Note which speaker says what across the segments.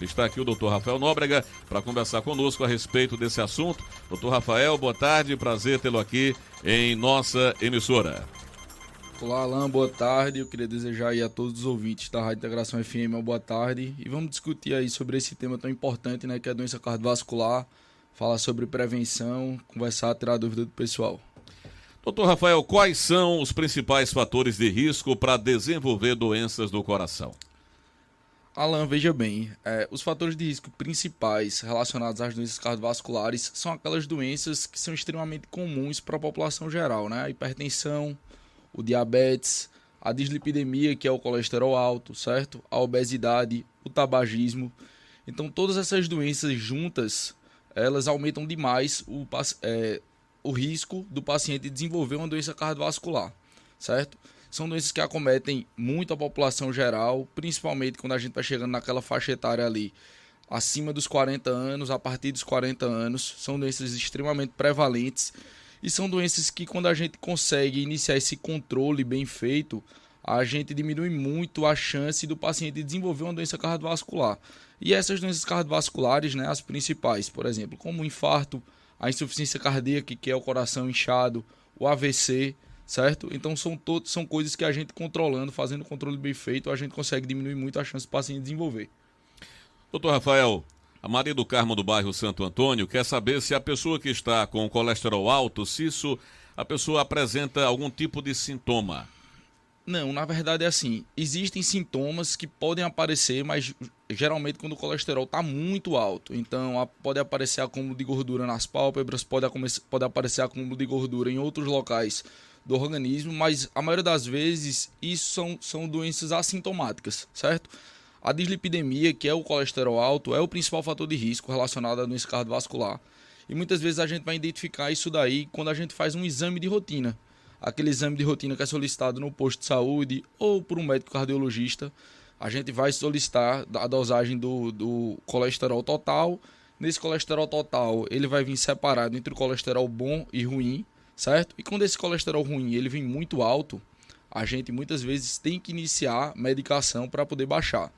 Speaker 1: Está aqui o Dr. Rafael Nóbrega para conversar conosco a respeito desse assunto. Dr. Rafael, boa tarde, prazer tê-lo aqui em nossa emissora.
Speaker 2: Olá, Alan, boa tarde. Eu queria desejar aí a todos os ouvintes da Rádio Integração FM uma boa tarde. E vamos discutir aí sobre esse tema tão importante, né, que é a doença cardiovascular, falar sobre prevenção, conversar, tirar a dúvida do pessoal.
Speaker 1: Dr. Rafael, quais são os principais fatores de risco para desenvolver doenças do coração?
Speaker 2: Alan, veja bem, os fatores de risco principais relacionados às doenças cardiovasculares são aquelas doenças que são extremamente comuns para a população geral, né? A hipertensão, o diabetes, a dislipidemia, que é o colesterol alto, certo? A obesidade, o tabagismo. Então, todas essas doenças juntas, elas aumentam demais o risco do paciente desenvolver uma doença cardiovascular, certo? São doenças que acometem muito a população geral, principalmente quando a gente está chegando naquela faixa etária ali, acima dos 40 anos, a partir dos 40 anos. São doenças extremamente prevalentes e são doenças que, quando a gente consegue iniciar esse controle bem feito, a gente diminui muito a chance do paciente desenvolver uma doença cardiovascular. E essas doenças cardiovasculares, né, as principais, por exemplo, como o infarto, a insuficiência cardíaca, que é o coração inchado, o AVC, certo? Então são coisas que a gente controlando, fazendo o controle bem feito, a gente consegue diminuir muito a chance do paciente desenvolver.
Speaker 1: Doutor Rafael, a Maria do Carmo do bairro Santo Antônio quer saber se a pessoa que está com colesterol alto, a pessoa apresenta algum tipo de sintoma.
Speaker 2: Não, na verdade é assim, existem sintomas que podem aparecer, mas geralmente quando o colesterol está muito alto. Então pode aparecer acúmulo de gordura nas pálpebras, pode aparecer acúmulo de gordura em outros locais do organismo, mas a maioria das vezes isso são doenças assintomáticas, certo? A dislipidemia, que é o colesterol alto, é o principal fator de risco relacionado à doença cardiovascular. E muitas vezes a gente vai identificar isso daí quando a gente faz um exame de rotina. Aquele exame de rotina que é solicitado no posto de saúde ou por um médico cardiologista. A gente vai solicitar a dosagem do colesterol total. Nesse colesterol total, ele vai vir separado entre o colesterol bom e ruim, certo? E quando esse colesterol ruim ele vem muito alto, a gente muitas vezes tem que iniciar medicação para poder baixar.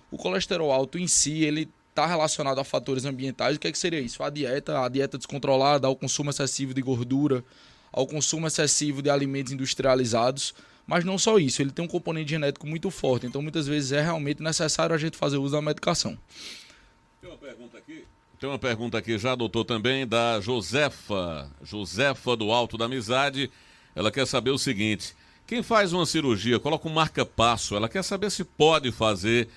Speaker 2: O colesterol alto em si, ele está relacionado a fatores ambientais. O que seria isso? A dieta descontrolada, ao consumo excessivo de gordura, ao consumo excessivo de alimentos industrializados. Mas não só isso, ele tem um componente genético muito forte. Então, muitas vezes é realmente necessário a gente fazer uso da medicação.
Speaker 1: Tem uma pergunta aqui já, doutor, também da Josefa do Alto da Amizade. Ela quer saber o seguinte: quem faz uma cirurgia, coloca um marca-passo, ela quer saber se pode fazer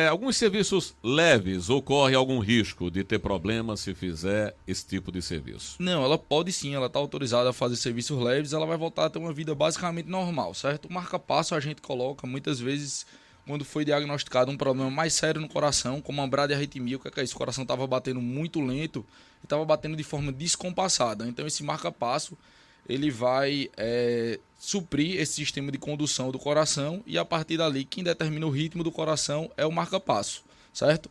Speaker 1: alguns serviços leves, ou corre algum risco de ter problema se fizer esse tipo de serviço?
Speaker 2: Não, ela pode sim, ela está autorizada a fazer serviços leves, ela vai voltar a ter uma vida basicamente normal, certo? O marca-passo a gente coloca muitas vezes quando foi diagnosticado um problema mais sério no coração, como uma bradiarritmia. O que é isso? O coração estava batendo muito lento e estava batendo de forma descompassada. Então esse marca-passo ele vai suprir esse sistema de condução do coração e a partir dali quem determina o ritmo do coração é o marca-passo, certo?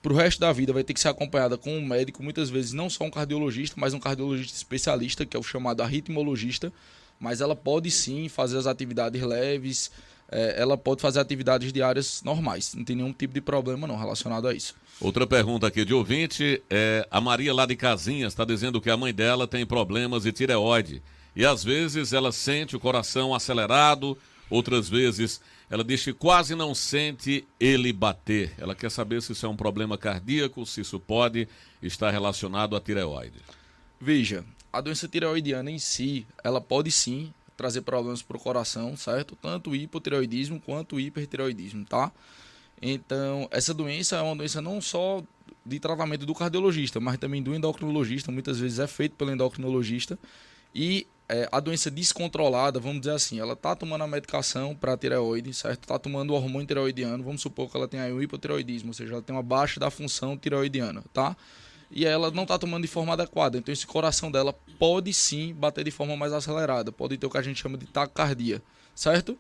Speaker 2: Para o resto da vida vai ter que ser acompanhada com um médico, muitas vezes não só um cardiologista, mas um cardiologista especialista, que é o chamado arritmologista, mas ela pode sim fazer as atividades leves, ela pode fazer atividades diárias normais, não tem nenhum tipo de problema não relacionado a isso.
Speaker 1: Outra pergunta aqui de ouvinte, a Maria lá de Casinhas está dizendo que a mãe dela tem problemas de tireoide e às vezes ela sente o coração acelerado, outras vezes ela diz que quase não sente ele bater. Ela quer saber se isso é um problema cardíaco, se isso pode estar relacionado à tireoide.
Speaker 2: Veja, a doença tireoidiana em si, ela pode sim trazer problemas para o coração, certo? Tanto o hipotireoidismo quanto o hipertireoidismo, tá? Então, essa doença é uma doença não só de tratamento do cardiologista, mas também do endocrinologista, muitas vezes é feito pelo endocrinologista. E a doença descontrolada, vamos dizer assim, ela está tomando a medicação para a tireoide, certo? Está tomando o hormônio tireoidiano, vamos supor que ela tenha aí um hipotireoidismo, ou seja, ela tem uma baixa da função tireoidiana, tá? E ela não está tomando de forma adequada, então esse coração dela pode sim bater de forma mais acelerada, pode ter o que a gente chama de taquicardia, certo?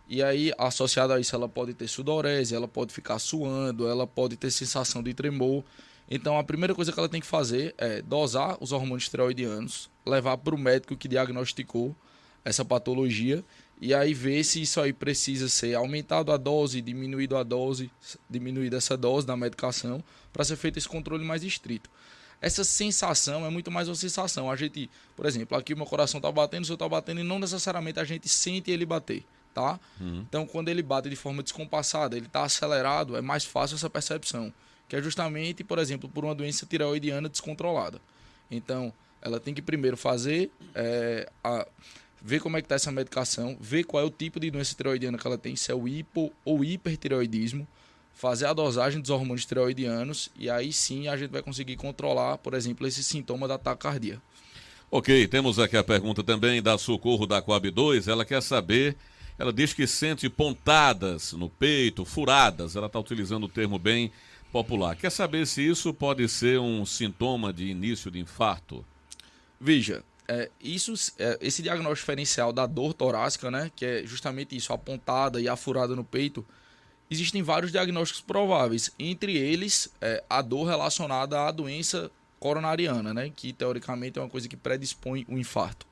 Speaker 2: E aí, associado a isso, ela pode ter sudorese, ela pode ficar suando, ela pode ter sensação de tremor. Então, a primeira coisa que ela tem que fazer é dosar os hormônios tireoidianos, levar para o médico que diagnosticou essa patologia e aí ver se isso aí precisa ser aumentado a dose, diminuída essa dose da medicação, para ser feito esse controle mais estrito. Essa sensação é muito mais uma sensação. A gente, por exemplo, aqui o meu coração está batendo, o seu está batendo, e não necessariamente a gente sente ele bater, tá? Então, quando ele bate de forma descompassada, ele está acelerado, é mais fácil essa percepção, que é justamente, por exemplo, por uma doença tireoidiana descontrolada. Então, ela tem que primeiro fazer, ver como é que está essa medicação, ver qual é o tipo de doença tireoidiana que ela tem, se é o hipo ou hipertireoidismo, fazer a dosagem dos hormônios tireoidianos, e aí sim a gente vai conseguir controlar, por exemplo, esse sintoma da taquicardia.
Speaker 1: Ok, temos aqui a pergunta também da Socorro da Coab 2. Ela quer saber, ela diz que sente pontadas no peito, furadas, ela está utilizando o termo bem popular. Quer saber se isso pode ser um sintoma de início de infarto?
Speaker 2: Veja, esse diagnóstico diferencial da dor torácica, né, que é justamente isso, a pontada e a furada no peito, existem vários diagnósticos prováveis, entre eles a dor relacionada à doença coronariana, né, que teoricamente é uma coisa que predispõe o infarto.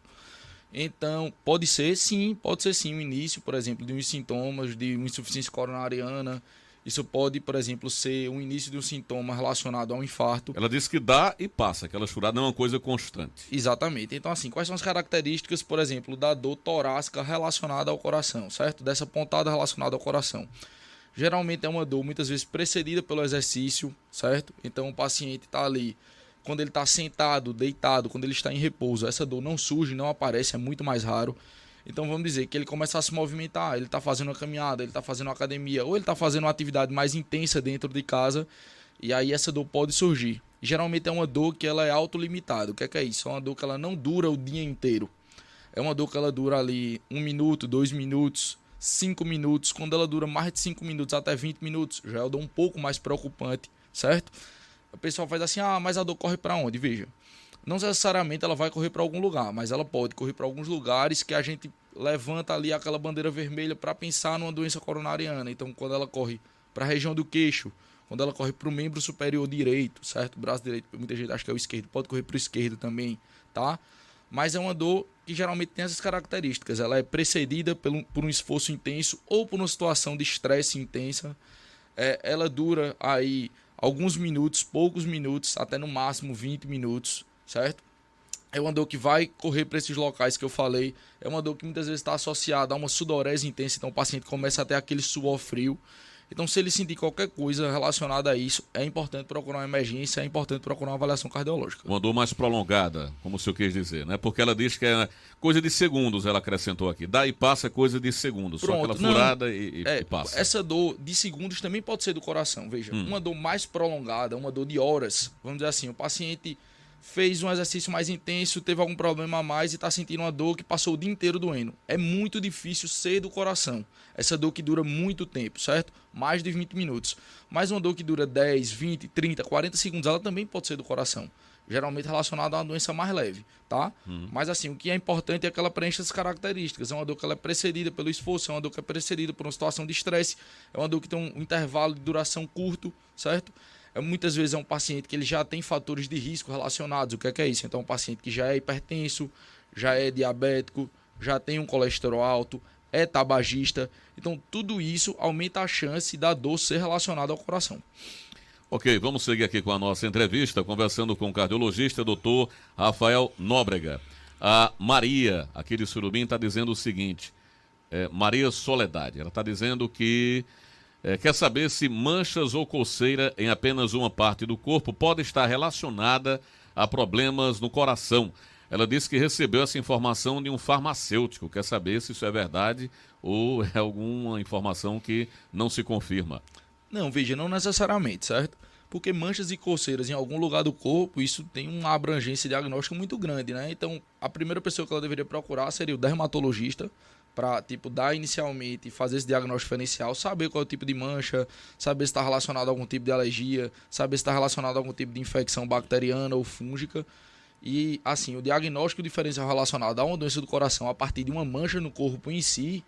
Speaker 2: Então, pode ser sim o início, por exemplo, de uns sintomas de uma insuficiência coronariana. Isso pode, por exemplo, ser o início de um sintoma relacionado a um infarto.
Speaker 1: Ela disse que dá e passa, aquela furada não é uma coisa constante.
Speaker 2: Exatamente. Então, assim, quais são as características, por exemplo, da dor torácica relacionada ao coração, certo? Dessa pontada relacionada ao coração. Geralmente é uma dor muitas vezes precedida pelo exercício, certo? Então o paciente está ali, quando ele está sentado, deitado, quando ele está em repouso, essa dor não surge, não aparece, é muito mais raro. Então vamos dizer que ele começa a se movimentar, ele está fazendo uma caminhada, ele está fazendo uma academia, ou ele está fazendo uma atividade mais intensa dentro de casa, e aí essa dor pode surgir. Geralmente é uma dor que ela é autolimitada. O que é isso? É uma dor que ela não dura o dia inteiro. É uma dor que ela dura ali 1 minuto, 2 minutos, 5 minutos. Quando ela dura mais de 5 minutos até 20 minutos, já é uma dor um pouco mais preocupante, certo? O pessoal faz assim, mas a dor corre para onde? Veja, não necessariamente ela vai correr para algum lugar, mas ela pode correr para alguns lugares que a gente levanta ali aquela bandeira vermelha para pensar numa doença coronariana. Então, quando ela corre para a região do queixo, quando ela corre para o membro superior direito, certo? Braço direito, muita gente acha que é o esquerdo, pode correr para o esquerdo também, tá? Mas é uma dor que geralmente tem essas características. Ela é precedida por um esforço intenso ou por uma situação de estresse intensa. Ela dura aí alguns minutos, poucos minutos, até no máximo 20 minutos, certo? É uma dor que vai correr para esses locais que eu falei. É uma dor que muitas vezes está associada a uma sudorese intensa. Então o paciente começa a ter aquele suor frio. Então, se ele sentir qualquer coisa relacionada a isso, é importante procurar uma emergência, é importante procurar uma avaliação cardiológica.
Speaker 1: Uma dor mais prolongada, como o senhor quis dizer, né? Porque ela diz que é coisa de segundos, ela acrescentou aqui. Dá e passa é coisa de segundos,
Speaker 2: Pronto,
Speaker 1: só aquela furada e passa.
Speaker 2: Essa dor de segundos também pode ser do coração, veja. Uma dor mais prolongada, uma dor de horas, vamos dizer assim, o paciente fez um exercício mais intenso, teve algum problema a mais e está sentindo uma dor que passou o dia inteiro doendo. É muito difícil ser do coração. Essa dor que dura muito tempo, certo? Mais de 20 minutos. Mas uma dor que dura 10, 20, 30, 40 segundos, ela também pode ser do coração. Geralmente relacionada a uma doença mais leve, tá? Mas assim, o que é importante é que ela preencha as características. É uma dor que ela é precedida pelo esforço, é uma dor que é precedida por uma situação de estresse, é uma dor que tem um intervalo de duração curto, certo? Muitas vezes é um paciente que ele já tem fatores de risco relacionados. O que é isso? Então, um paciente que já é hipertenso, já é diabético, já tem um colesterol alto, é tabagista. Então, tudo isso aumenta a chance da dor ser relacionada ao coração.
Speaker 1: Ok, vamos seguir aqui com a nossa entrevista, conversando com o cardiologista, doutor Rafael Nóbrega. A Maria, aqui de Surubim, está dizendo o seguinte, Maria Soledade, ela está dizendo que quer saber se manchas ou coceira em apenas uma parte do corpo pode estar relacionada a problemas no coração. Ela disse que recebeu essa informação de um farmacêutico. Quer saber se isso é verdade ou é alguma informação que não se confirma.
Speaker 2: Não, veja, não necessariamente, certo? Porque manchas e coceiras em algum lugar do corpo, isso tem uma abrangência diagnóstica muito grande, né? Então, a primeira pessoa que ela deveria procurar seria o dermatologista, para dar inicialmente, fazer esse diagnóstico diferencial, saber qual é o tipo de mancha, saber se está relacionado a algum tipo de alergia, saber se está relacionado a algum tipo de infecção bacteriana ou fúngica. E, assim, o diagnóstico diferencial relacionado a uma doença do coração a partir de uma mancha no corpo em si,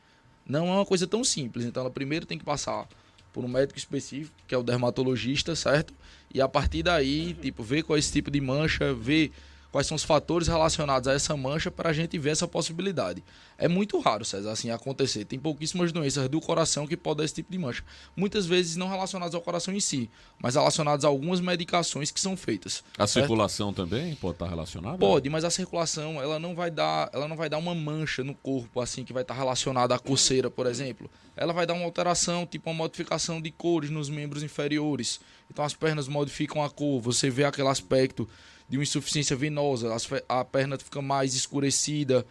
Speaker 2: não é uma coisa tão simples. Então, ela primeiro tem que passar por um médico específico, que é o dermatologista, certo? E a partir daí, ver qual é esse tipo de mancha, ver quais são os fatores relacionados a essa mancha para a gente ver essa possibilidade. É muito raro, César, assim acontecer. Tem pouquíssimas doenças do coração que podem dar esse tipo de mancha. Muitas vezes não relacionadas ao coração em si, mas relacionadas a algumas medicações que são feitas.
Speaker 1: A circulação também pode estar relacionada?
Speaker 2: Pode, mas a circulação ela não vai dar uma mancha no corpo assim que vai estar relacionada à coceira, por exemplo. Ela vai dar uma alteração, tipo uma modificação de cores nos membros inferiores. Então as pernas modificam a cor, você vê aquele aspecto de uma insuficiência venosa, a perna fica mais escurecida,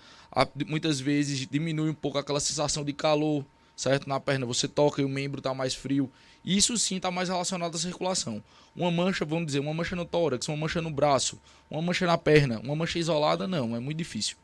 Speaker 2: muitas vezes diminui um pouco aquela sensação de calor, certo? Na perna você toca e o membro está mais frio. Isso sim está mais relacionado à circulação. Uma mancha, vamos dizer, uma mancha no tórax, uma mancha no braço, uma mancha na perna, uma mancha isolada, não, é muito difícil.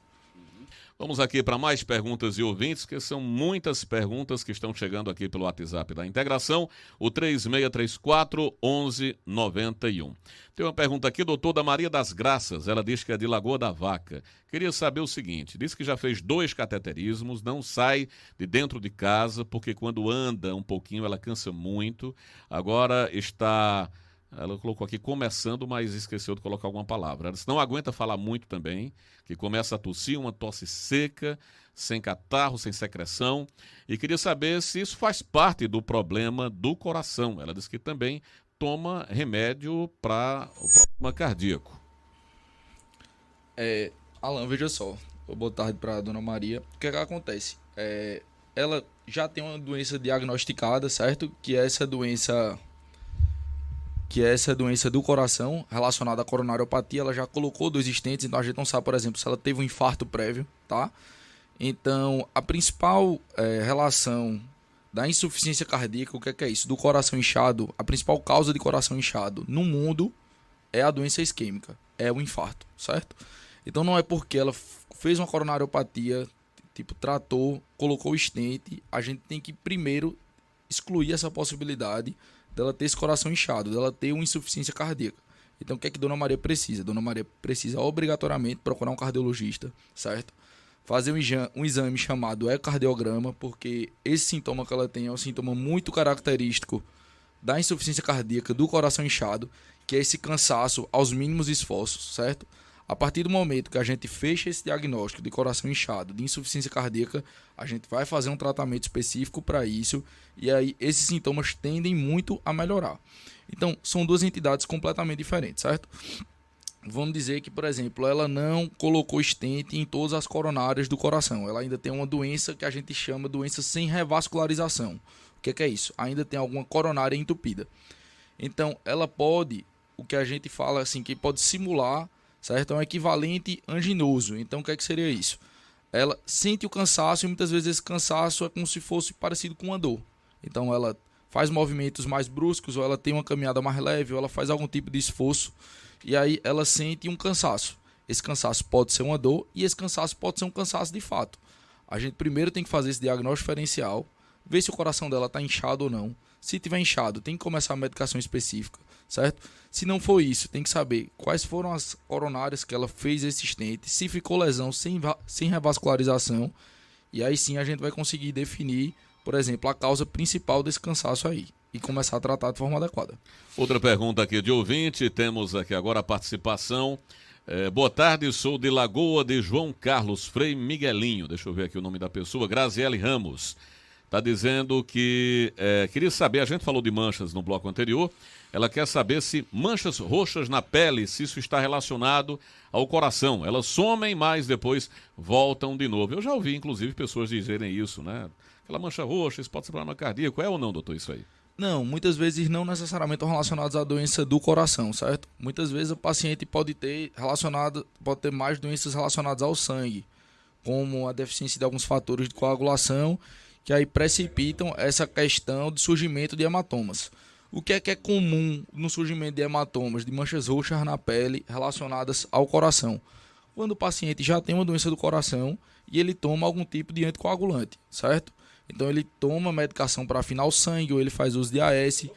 Speaker 1: Vamos aqui para mais perguntas de ouvintes, que são muitas perguntas que estão chegando aqui pelo WhatsApp da Integração, o 3634-1191. Tem uma pergunta aqui, doutor da Maria das Graças, ela diz que é de Lagoa da Vaca. Queria saber o seguinte, diz que já fez 2 cateterismos, não sai de dentro de casa, porque quando anda um pouquinho ela cansa muito, agora está... Ela colocou aqui começando, mas esqueceu de colocar alguma palavra. Ela disse, não aguenta falar muito também, que começa a tossir, uma tosse seca, sem catarro, sem secreção. E queria saber se isso faz parte do problema do coração. Ela disse que também toma remédio para o problema cardíaco.
Speaker 2: Alan, veja só. Boa tarde para a dona Maria. O que acontece? Ela já tem uma doença diagnosticada, certo? Que é essa doença do coração relacionada à coronariopatia. Ela já colocou 2 stents, então a gente não sabe, por exemplo, se ela teve um infarto prévio, tá? Então, a principal relação da insuficiência cardíaca, o que é isso? Do coração inchado, a principal causa de coração inchado no mundo é a doença isquêmica, é o infarto, certo? Então não é porque ela fez uma coronariopatia, tipo, tratou, colocou o stent, a gente tem que primeiro excluir essa possibilidade dela ter esse coração inchado, dela ter uma insuficiência cardíaca. Então o que é que Dona Maria precisa? Dona Maria precisa obrigatoriamente procurar um cardiologista, certo? Fazer um exame chamado ecocardiograma, porque esse sintoma que ela tem é um sintoma muito característico da insuficiência cardíaca, do coração inchado, que é esse cansaço aos mínimos esforços, certo? A partir do momento que a gente fecha esse diagnóstico de coração inchado, de insuficiência cardíaca, a gente vai fazer um tratamento específico para isso e aí esses sintomas tendem muito a melhorar. Então, são 2 entidades completamente diferentes, certo? Vamos dizer que, por exemplo, ela não colocou stent em todas as coronárias do coração. Ela ainda tem uma doença que a gente chama de doença sem revascularização. O que é isso? Ainda tem alguma coronária entupida. Então, ela pode, o que a gente fala assim, que pode simular, certo? É um equivalente anginoso. Então, o que seria isso? Ela sente o cansaço e muitas vezes esse cansaço é como se fosse parecido com uma dor. Então, ela faz movimentos mais bruscos, ou ela tem uma caminhada mais leve, ou ela faz algum tipo de esforço, e aí ela sente um cansaço. Esse cansaço pode ser uma dor e esse cansaço pode ser um cansaço de fato. A gente primeiro tem que fazer esse diagnóstico diferencial, ver se o coração dela está inchado ou não. Se tiver inchado, tem que começar a medicação específica, certo? Se não for isso, tem que saber quais foram as coronárias que ela fez esse stent, se ficou lesão sem revascularização, e aí sim a gente vai conseguir definir, por exemplo, a causa principal desse cansaço aí e começar a tratar de forma adequada.
Speaker 1: Outra pergunta aqui de ouvinte, temos aqui agora a participação. Boa tarde, sou de Lagoa de João Carlos Frei Miguelinho, deixa eu ver aqui o nome da pessoa, Graziele Ramos. Está dizendo que queria saber, a gente falou de manchas no bloco anterior, ela quer saber se manchas roxas na pele, se isso está relacionado ao coração. Elas somem, mas depois voltam de novo. Eu já ouvi, inclusive, pessoas dizerem isso, né? Aquela mancha roxa, isso pode ser problema cardíaco. É ou não, doutor, isso aí?
Speaker 2: Não, muitas vezes não necessariamente estão relacionados à doença do coração, certo? Muitas vezes o paciente pode ter mais doenças relacionadas ao sangue, como a deficiência de alguns fatores de coagulação, que aí precipitam essa questão de surgimento de hematomas. O que é comum no surgimento de hematomas, de manchas roxas na pele relacionadas ao coração? Quando o paciente já tem uma doença do coração e ele toma algum tipo de anticoagulante, certo? Então ele toma medicação para afinar o sangue ou ele faz uso de AS.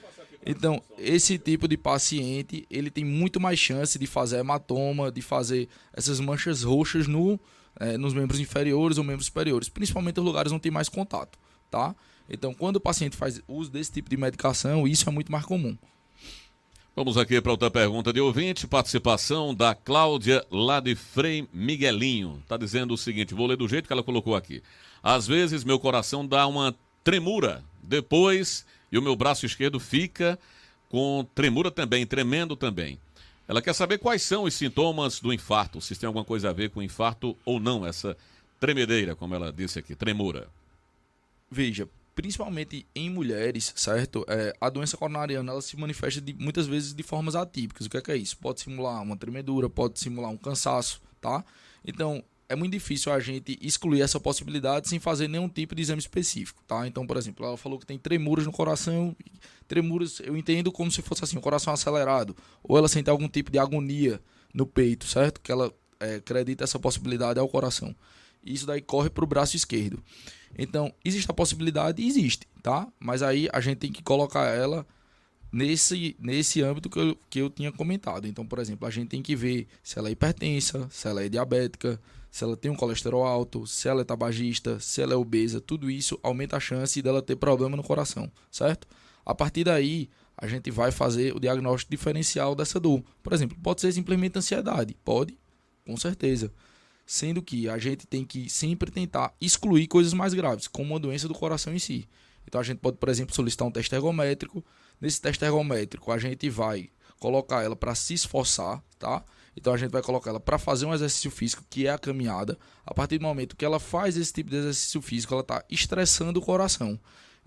Speaker 2: Então esse tipo de paciente ele tem muito mais chance de fazer hematoma, de fazer essas manchas roxas nos membros inferiores ou membros superiores, principalmente nos lugares onde tem mais contato, tá? Então quando o paciente faz uso desse tipo de medicação, isso é muito mais comum.
Speaker 1: Vamos aqui para outra pergunta de ouvinte, participação da Cláudia, lá de Frei Miguelinho. Está dizendo o seguinte, vou ler do jeito que ela colocou aqui. Às vezes meu coração dá uma tremura, depois e o meu braço esquerdo fica com tremura também, tremendo também. Ela quer saber quais são os sintomas do infarto, se tem alguma coisa a ver com infarto ou não, essa tremedeira, como ela disse aqui, tremura.
Speaker 2: Veja, principalmente em mulheres, certo? A doença coronariana, ela se manifesta muitas vezes de formas atípicas. O que é isso? Pode simular uma tremedura, pode simular um cansaço, tá? Então, é muito difícil a gente excluir essa possibilidade sem fazer nenhum tipo de exame específico, tá? Então, por exemplo, ela falou que tem tremuras no coração. Tremuras, eu entendo como se fosse assim, o coração acelerado. Ou ela sente algum tipo de agonia no peito, certo? Que ela acredita essa possibilidade ao coração. E isso daí corre para o braço esquerdo. Então, existe a possibilidade? Existe, tá? Mas aí a gente tem que colocar ela nesse âmbito que eu tinha comentado. Então, por exemplo, a gente tem que ver se ela é hipertensa, se ela é diabética, se ela tem um colesterol alto, se ela é tabagista, se ela é obesa. Tudo isso aumenta a chance dela ter problema no coração, certo? A partir daí, a gente vai fazer o diagnóstico diferencial dessa dor. Por exemplo, pode ser simplesmente ansiedade. Pode, com certeza. Sendo que a gente tem que sempre tentar excluir coisas mais graves, como uma doença do coração em si. Então a gente pode, por exemplo, solicitar um teste ergométrico. Nesse teste ergométrico, a gente vai colocar ela para se esforçar, tá? Então a gente vai colocar ela para fazer um exercício físico, que é a caminhada. A partir do momento que ela faz esse tipo de exercício físico, ela está estressando o coração.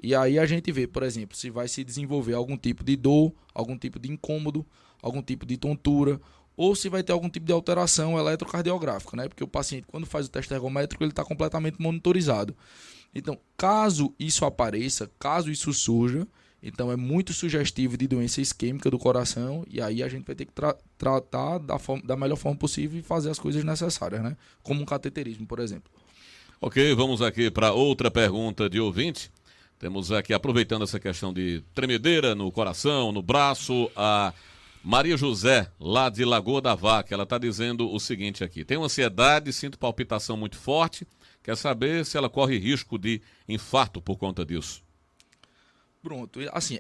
Speaker 2: E aí a gente vê, por exemplo, se vai se desenvolver algum tipo de dor, algum tipo de incômodo, algum tipo de tontura, ou se vai ter algum tipo de alteração eletrocardiográfica, né? Porque o paciente, quando faz o teste ergométrico, ele está completamente monitorizado. Então, caso isso apareça, caso isso surja, então é muito sugestivo de doença isquêmica do coração, e aí a gente vai ter que tratar da melhor forma possível e fazer as coisas necessárias, né? Como um cateterismo, por exemplo.
Speaker 1: Ok, vamos aqui para outra pergunta de ouvinte. Temos aqui, aproveitando essa questão de tremedeira no coração, no braço, a Maria José, lá de Lagoa da Vaca. Ela está dizendo o seguinte aqui: tenho ansiedade, sinto palpitação muito forte, quer saber se ela corre risco de infarto por conta disso.
Speaker 2: Pronto, assim,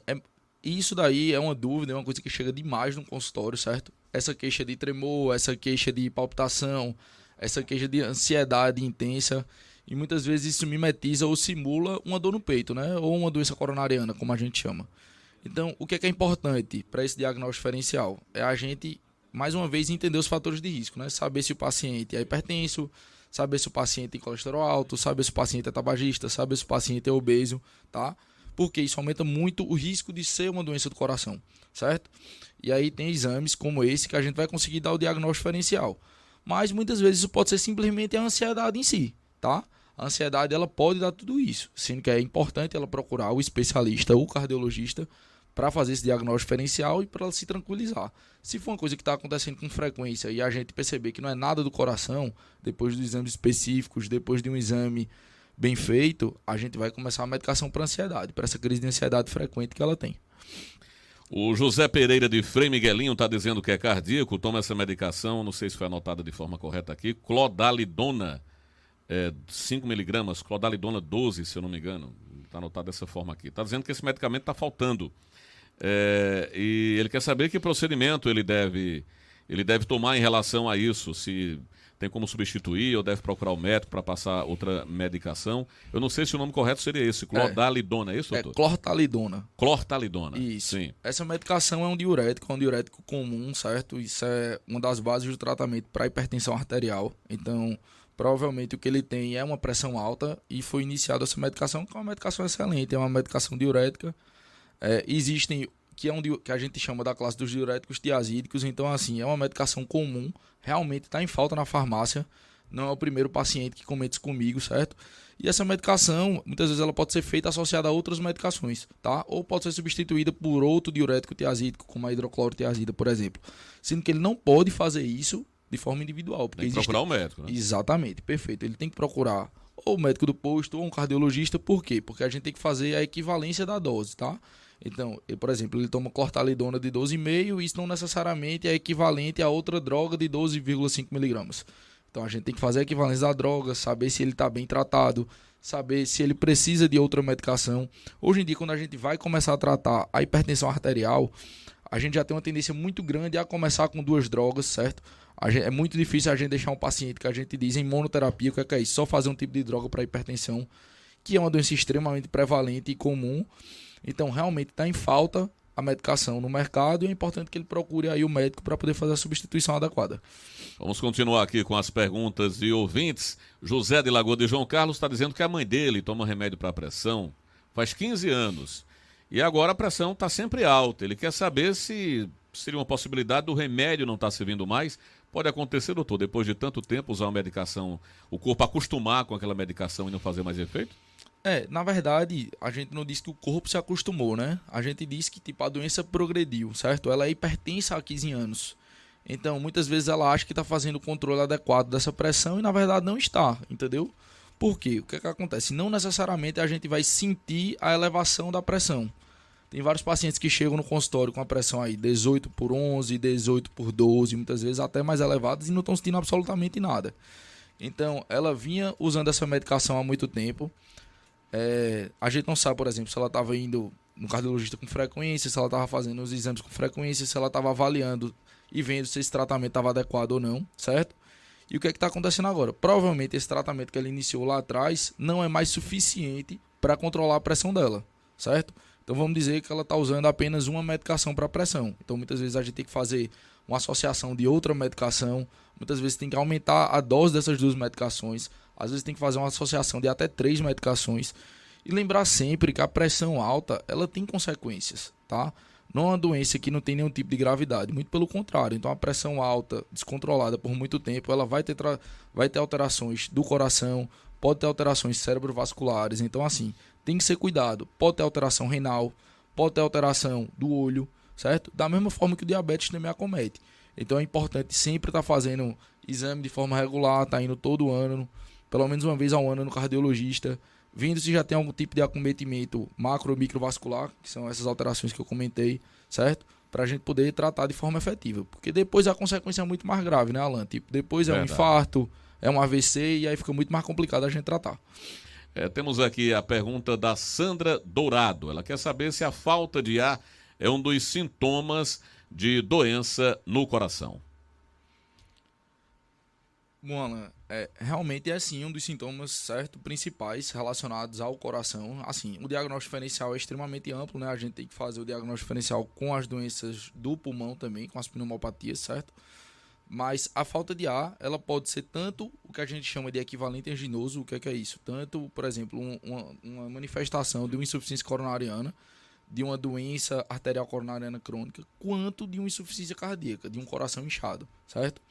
Speaker 2: isso daí é uma dúvida, é uma coisa que chega demais no consultório, certo? Essa queixa de tremor, essa queixa de palpitação, essa queixa de ansiedade intensa, e muitas vezes isso mimetiza ou simula uma dor no peito, né? Ou uma doença coronariana, como a gente chama. Então, o que é importante para esse diagnóstico diferencial? É a gente, mais uma vez, entender os fatores de risco, né? Saber se o paciente é hipertenso, saber se o paciente tem colesterol alto, saber se o paciente é tabagista, saber se o paciente é obeso, tá? Porque isso aumenta muito o risco de ser uma doença do coração, certo? E aí tem exames como esse que a gente vai conseguir dar o diagnóstico diferencial. Mas muitas vezes isso pode ser simplesmente a ansiedade em si, tá? A ansiedade, ela pode dar tudo isso, sendo que é importante ela procurar o especialista, o cardiologista, para fazer esse diagnóstico diferencial e para ela se tranquilizar. Se for uma coisa que está acontecendo com frequência e a gente perceber que não é nada do coração, depois dos exames específicos, depois de um exame bem feito, a gente vai começar a medicação para ansiedade, para essa crise de ansiedade frequente que ela tem.
Speaker 1: O José Pereira de Frei Miguelinho está dizendo que é cardíaco, toma essa medicação, não sei se foi anotada de forma correta aqui, clodalidona, 5 miligramas, clodalidona 12, se eu não me engano, está anotado dessa forma aqui. Está dizendo que esse medicamento está faltando. E ele quer saber que procedimento ele deve tomar em relação a isso, se tem como substituir ou deve procurar o médico para passar outra medicação. Eu não sei se o nome correto seria esse, clodalidona, é isso, doutor?
Speaker 2: Clortalidona.
Speaker 1: Clortalidona.
Speaker 2: Isso.
Speaker 1: Sim.
Speaker 2: Essa medicação é um diurético comum, certo? Isso é uma das bases do tratamento para hipertensão arterial. Então, provavelmente o que ele tem é uma pressão alta e foi iniciada essa medicação, que é uma medicação excelente, é uma medicação diurética. Existem, que a gente chama da classe dos diuréticos tiazídicos, então assim, é uma medicação comum, realmente está em falta na farmácia, não é o primeiro paciente que comenta isso comigo, certo? E essa medicação, muitas vezes ela pode ser feita associada a outras medicações, tá? Ou pode ser substituída por outro diurético tiazídico, como a hidroclorotiazida, por exemplo. Sendo que ele não pode fazer isso de forma individual. Porque
Speaker 1: tem que procurar o médico, né?
Speaker 2: Exatamente, perfeito. Ele tem que procurar ou o médico do posto ou um cardiologista. Por quê? Porque a gente tem que fazer a equivalência da dose, tá? Então, por exemplo, ele toma clortalidona de 12,5, isso não necessariamente é equivalente a outra droga de 12,5 miligramas. Então, a gente tem que fazer a equivalência da droga, saber se ele está bem tratado, saber se ele precisa de outra medicação. Hoje em dia, quando a gente vai começar a tratar a hipertensão arterial, a gente já tem uma tendência muito grande a começar com 2 drogas, certo? É muito difícil a gente deixar um paciente que a gente diz em monoterapia, o que é isso? Só fazer um tipo de droga para hipertensão, que é uma doença extremamente prevalente e comum. Então, realmente está em falta a medicação no mercado e é importante que ele procure aí o médico para poder fazer a substituição adequada.
Speaker 1: Vamos continuar aqui com as perguntas de ouvintes. José de Lagoa de João Carlos está dizendo que a mãe dele toma remédio para pressão faz 15 anos. E agora a pressão está sempre alta. Ele quer saber se seria uma possibilidade do remédio não estar servindo mais. Pode acontecer, doutor, depois de tanto tempo usar uma medicação, o corpo acostumar com aquela medicação e não fazer mais efeito?
Speaker 2: Na verdade, a gente não diz que o corpo se acostumou, né? A gente diz que tipo, a doença progrediu, certo? Ela é hipertensa há 15 anos. Então, muitas vezes ela acha que está fazendo o controle adequado dessa pressão e na verdade não está, entendeu? Por quê? O que é que acontece? Não necessariamente a gente vai sentir a elevação da pressão. Tem vários pacientes que chegam no consultório com a pressão aí 18/11, 18/12, muitas vezes até mais elevadas e não estão sentindo absolutamente nada. Então, ela vinha usando essa medicação há muito tempo. A gente não sabe, por exemplo, se ela estava indo no cardiologista com frequência, se ela estava fazendo os exames com frequência, se ela estava avaliando e vendo se esse tratamento estava adequado ou não, certo? E o que é que está acontecendo agora? Provavelmente esse tratamento que ela iniciou lá atrás não é mais suficiente para controlar a pressão dela, certo? Então vamos dizer que ela está usando apenas uma medicação para pressão. Então muitas vezes a gente tem que fazer uma associação de outra medicação, muitas vezes tem que aumentar a dose dessas 2 medicações, às vezes tem que fazer uma associação de até 3 medicações. E lembrar sempre que a pressão alta, ela tem consequências, tá? Não é uma doença que não tem nenhum tipo de gravidade, muito pelo contrário. Então a pressão alta, descontrolada por muito tempo, ela vai ter alterações do coração, pode ter alterações cerebrovasculares. Então assim, tem que ser cuidado. Pode ter alteração renal, pode ter alteração do olho, certo? Da mesma forma que o diabetes também acomete. Então é importante sempre estar fazendo exame de forma regular, tá indo todo ano, pelo menos uma vez ao ano no cardiologista, vendo se já tem algum tipo de acometimento macro ou microvascular, que são essas alterações que eu comentei, certo? Para a gente poder tratar de forma efetiva. Porque depois a consequência é muito mais grave, né, Alan? Tipo, depois é um infarto, é um AVC e aí fica muito mais complicado a gente tratar.
Speaker 1: Temos aqui a pergunta da Sandra Dourado. Ela quer saber se a falta de ar é um dos sintomas de doença no coração.
Speaker 2: Bom, Alan, realmente é sim um dos sintomas, certo, principais relacionados ao coração. Assim, o diagnóstico diferencial é extremamente amplo, né? A gente tem que fazer o diagnóstico diferencial com as doenças do pulmão também, com as pneumopatias, certo? Mas a falta de ar, ela pode ser tanto o que a gente chama de equivalente anginoso, o que é isso? Tanto, por exemplo, uma manifestação de uma insuficiência coronariana, de uma doença arterial coronariana crônica, quanto de uma insuficiência cardíaca, de um coração inchado, certo?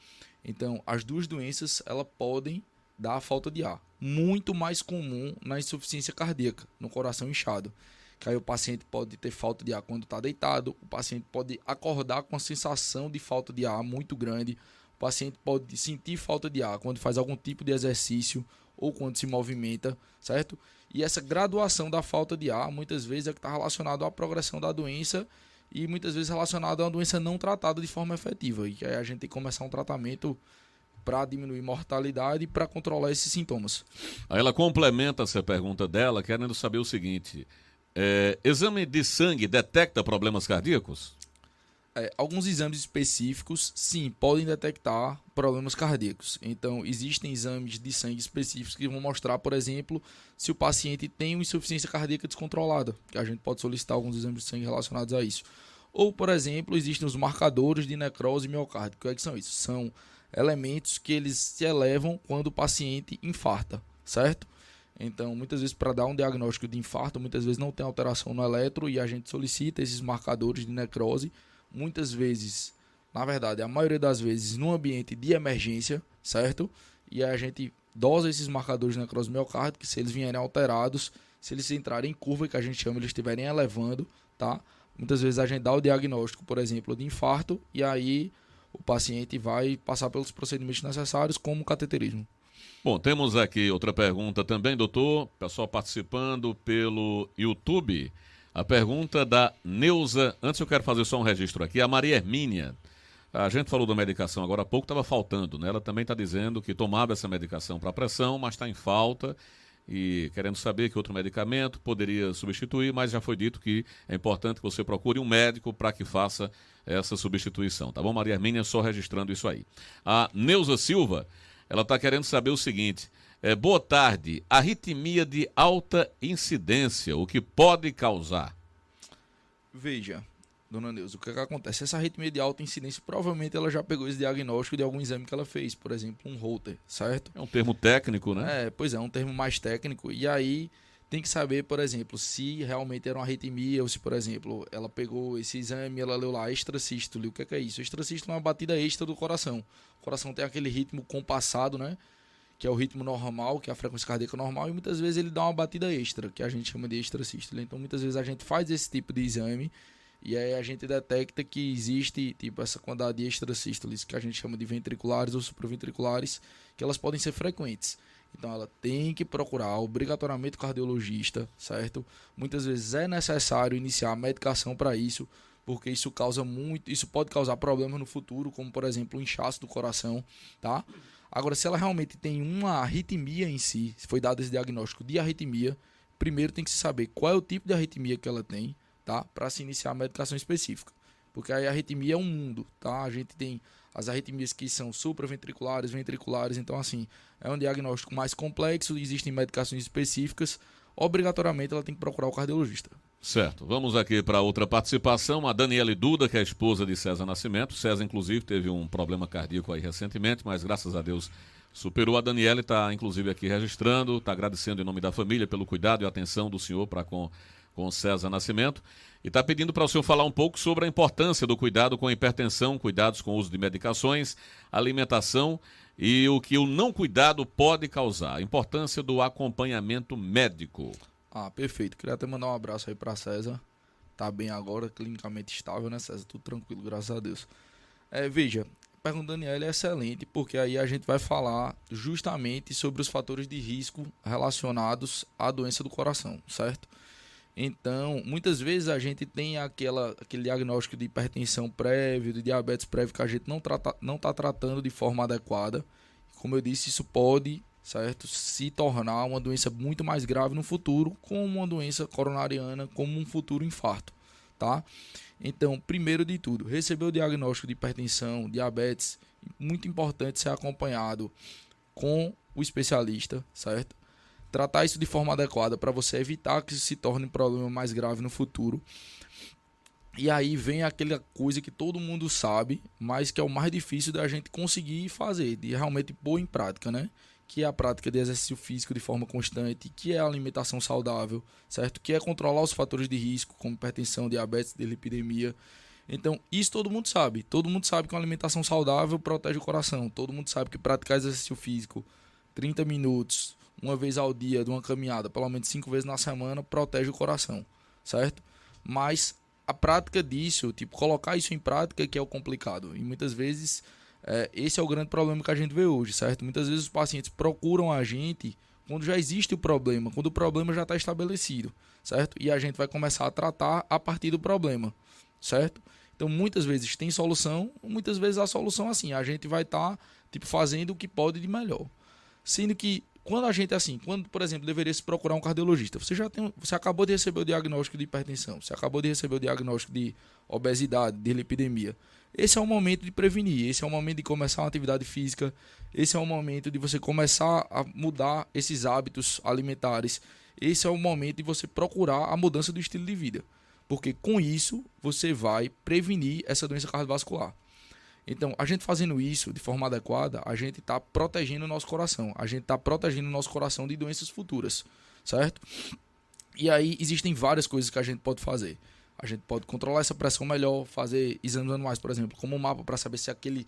Speaker 2: Então, as 2 doenças, elas podem dar a falta de ar. Muito mais comum na insuficiência cardíaca, no coração inchado. Que aí o paciente pode ter falta de ar quando está deitado, o paciente pode acordar com a sensação de falta de ar muito grande, o paciente pode sentir falta de ar quando faz algum tipo de exercício ou quando se movimenta, certo? E essa graduação da falta de ar, muitas vezes, é que está relacionado à progressão da doença e muitas vezes relacionado a uma doença não tratada de forma efetiva. E aí a gente tem que começar um tratamento para diminuir mortalidade e para controlar esses sintomas.
Speaker 1: Aí ela complementa essa pergunta dela, querendo saber o seguinte: exame de sangue detecta problemas cardíacos?
Speaker 2: Alguns exames específicos, sim, podem detectar problemas cardíacos. Então, existem exames de sangue específicos que vão mostrar, por exemplo, se o paciente tem uma insuficiência cardíaca descontrolada, que a gente pode solicitar alguns exames de sangue relacionados a isso. Ou, por exemplo, existem os marcadores de necrose miocárdica. O que são isso? São elementos que eles se elevam quando o paciente infarta, certo? Então, muitas vezes, para dar um diagnóstico de infarto, muitas vezes não tem alteração no eletro e a gente solicita esses marcadores de necrose. Muitas vezes, na verdade, a maioria das vezes, num ambiente de emergência, certo? E a gente dosa esses marcadores de necrose miocárdica, se eles vierem alterados, se eles entrarem em curva, que a gente chama, eles estiverem elevando, tá? Muitas vezes a gente dá o diagnóstico, por exemplo, de infarto, e aí o paciente vai passar pelos procedimentos necessários, como o cateterismo.
Speaker 1: Bom, temos aqui outra pergunta também, doutor. Pessoal participando pelo YouTube. A pergunta da Neuza. Antes eu quero fazer só um registro aqui. A Maria Hermínia. A gente falou da medicação agora há pouco, estava faltando, né? Ela também está dizendo que tomava essa medicação para pressão, mas está em falta e querendo saber que outro medicamento poderia substituir, mas já foi dito que é importante que você procure um médico para que faça essa substituição, tá bom? Maria Hermínia só registrando isso aí. A Neuza Silva, ela está querendo saber o seguinte: boa tarde, arritmia de alta incidência, o que pode causar?
Speaker 2: Veja, dona Neuza, o que acontece? Essa arritmia de alta incidência, provavelmente ela já pegou esse diagnóstico de algum exame que ela fez, por exemplo, um Holter, certo?
Speaker 1: É um termo técnico, né?
Speaker 2: Pois é um termo mais técnico. E aí tem que saber, por exemplo, se realmente era uma arritmia ou se, por exemplo, ela pegou esse exame e ela leu lá extrasístole. O que é isso? Extrasístole é uma batida extra do coração. O coração tem aquele ritmo compassado, né? Que é o ritmo normal, que é a frequência cardíaca normal, e muitas vezes ele dá uma batida extra, que a gente chama de extrasístole. Então, muitas vezes a gente faz esse tipo de exame e aí a gente detecta que existe tipo essa quantidade de extrasístoles, que a gente chama de ventriculares ou supraventriculares, que elas podem ser frequentes. Então ela tem que procurar obrigatoriamente o cardiologista, certo? Muitas vezes é necessário iniciar a medicação para isso, porque isso pode causar problemas no futuro, como por exemplo o inchaço do coração, tá? Agora, se ela realmente tem uma arritmia em si, se foi dado esse diagnóstico de arritmia, primeiro tem que se saber qual é o tipo de arritmia que ela tem, tá? Para se iniciar a medicação específica. Porque aí a arritmia é um mundo, tá? A gente tem as arritmias que são supraventriculares, ventriculares, então assim, é um diagnóstico mais complexo, existem medicações específicas, obrigatoriamente ela tem que procurar o cardiologista.
Speaker 1: Certo, vamos aqui para outra participação, a Daniele Duda, que é a esposa de César Nascimento. César, inclusive, teve um problema cardíaco aí recentemente, mas graças a Deus superou. A Daniele está, inclusive, aqui registrando, está agradecendo em nome da família pelo cuidado e atenção do senhor para com César Nascimento. E está pedindo para o senhor falar um pouco sobre a importância do cuidado com a hipertensão, cuidados com o uso de medicações, alimentação e o que o não cuidado pode causar. A importância do acompanhamento médico.
Speaker 2: Perfeito. Queria até mandar um abraço aí para César. Tá bem agora, clinicamente estável, né, César? Tudo tranquilo, graças a Deus. Veja, a pergunta do Daniel é excelente, porque aí a gente vai falar justamente sobre os fatores de risco relacionados à doença do coração, certo? Então, muitas vezes a gente tem aquele diagnóstico de hipertensão prévio, de diabetes prévio, que a gente não tá tratando de forma adequada. Como eu disse, isso pode, certo, se tornar uma doença muito mais grave no futuro, como uma doença coronariana, como um futuro infarto, tá? Então, primeiro de tudo, receber o diagnóstico de hipertensão, diabetes, muito importante ser acompanhado com o especialista, certo? Tratar isso de forma adequada para você evitar que isso se torne um problema mais grave no futuro. E aí vem aquela coisa que todo mundo sabe, mas que é o mais difícil da gente conseguir fazer, de realmente pôr em prática, né? Que é a prática de exercício físico de forma constante, que é a alimentação saudável, certo? Que é controlar os fatores de risco, como hipertensão, diabetes, dislipidemia. Então, isso todo mundo sabe. Todo mundo sabe que uma alimentação saudável protege o coração. Todo mundo sabe que praticar exercício físico 30 minutos, uma vez ao dia, de uma caminhada, pelo menos 5 vezes na semana, protege o coração, certo? Mas a prática disso, tipo, colocar isso em prática que é o complicado. E muitas vezes, esse é o grande problema que a gente vê hoje, certo? Muitas vezes os pacientes procuram a gente quando já existe o problema, quando o problema já está estabelecido, certo? E a gente vai começar a tratar a partir do problema, certo? Então, muitas vezes tem solução, muitas vezes a solução assim, a gente vai estar, fazendo o que pode de melhor. Sendo que quando a gente quando, por exemplo, deveria se procurar um cardiologista, você acabou de receber o diagnóstico de hipertensão, você acabou de receber o diagnóstico de obesidade, de lipidemia. Esse é o momento de prevenir, esse é o momento de começar uma atividade física, esse é o momento de você começar a mudar esses hábitos alimentares, esse é o momento de você procurar a mudança do estilo de vida, porque com isso você vai prevenir essa doença cardiovascular. Então, a gente fazendo isso de forma adequada, a gente está protegendo o nosso coração. A gente está protegendo o nosso coração de doenças futuras, certo? E aí, existem várias coisas que a gente pode fazer. A gente pode controlar essa pressão melhor, fazer exames anuais, por exemplo, como um mapa para saber se aquele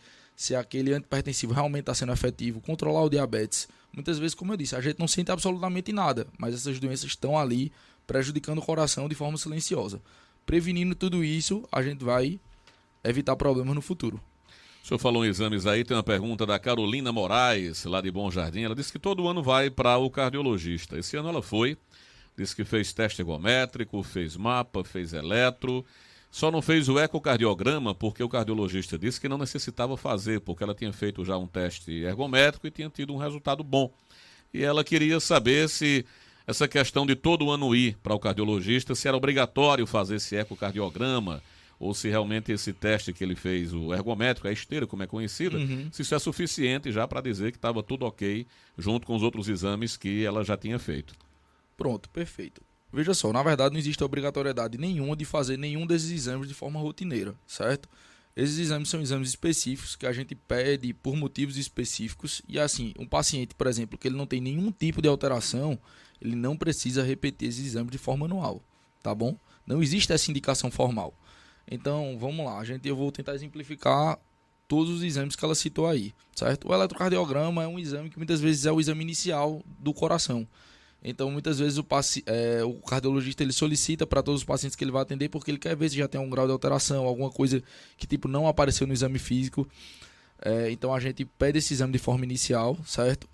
Speaker 2: antihipertensivo realmente está sendo efetivo, controlar o diabetes. Muitas vezes, como eu disse, a gente não sente absolutamente nada, mas essas doenças estão ali prejudicando o coração de forma silenciosa. Prevenindo tudo isso, a gente vai evitar problemas no futuro.
Speaker 1: O senhor falou em exames aí, tem uma pergunta da Carolina Moraes, lá de Bom Jardim. Ela disse que todo ano vai para o cardiologista. Esse ano ela foi, disse que fez teste ergométrico, fez mapa, fez eletro, só não fez o ecocardiograma porque o cardiologista disse que não necessitava fazer, porque ela tinha feito já um teste ergométrico e tinha tido um resultado bom. E ela queria saber se essa questão de todo ano ir para o cardiologista, se era obrigatório fazer esse ecocardiograma, ou se realmente esse teste que ele fez, o ergométrico, a esteira, como é conhecida, se isso é suficiente já para dizer que estava tudo ok, junto com os outros exames que ela já tinha feito.
Speaker 2: Pronto, perfeito. Veja só, na verdade não existe obrigatoriedade nenhuma de fazer nenhum desses exames de forma rotineira, certo? Esses exames são exames específicos que a gente pede por motivos específicos e assim, um paciente, por exemplo, que ele não tem nenhum tipo de alteração, ele não precisa repetir esses exames de forma anual, tá bom? Não existe essa indicação formal. Então, vamos lá, eu vou tentar exemplificar todos os exames que ela citou aí, certo? O eletrocardiograma é um exame que muitas vezes é o exame inicial do coração. Então, muitas vezes o cardiologista ele solicita para todos os pacientes que ele vai atender porque ele quer ver se já tem algum grau de alteração, alguma coisa que tipo não apareceu no exame físico. Então, a gente pede esse exame de forma inicial, certo?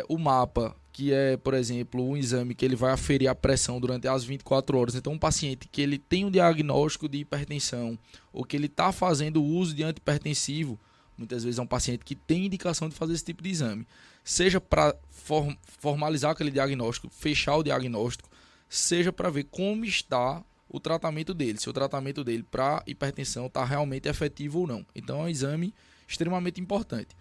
Speaker 2: O mapa, que é, por exemplo, um exame que ele vai aferir a pressão durante as 24 horas. Então, um paciente que ele tem um diagnóstico de hipertensão ou que ele está fazendo uso de antihipertensivo, muitas vezes é um paciente que tem indicação de fazer esse tipo de exame. Seja para formalizar aquele diagnóstico, fechar o diagnóstico, seja para ver como está o tratamento dele, se o tratamento dele para hipertensão está realmente efetivo ou não. Então é um exame extremamente importante.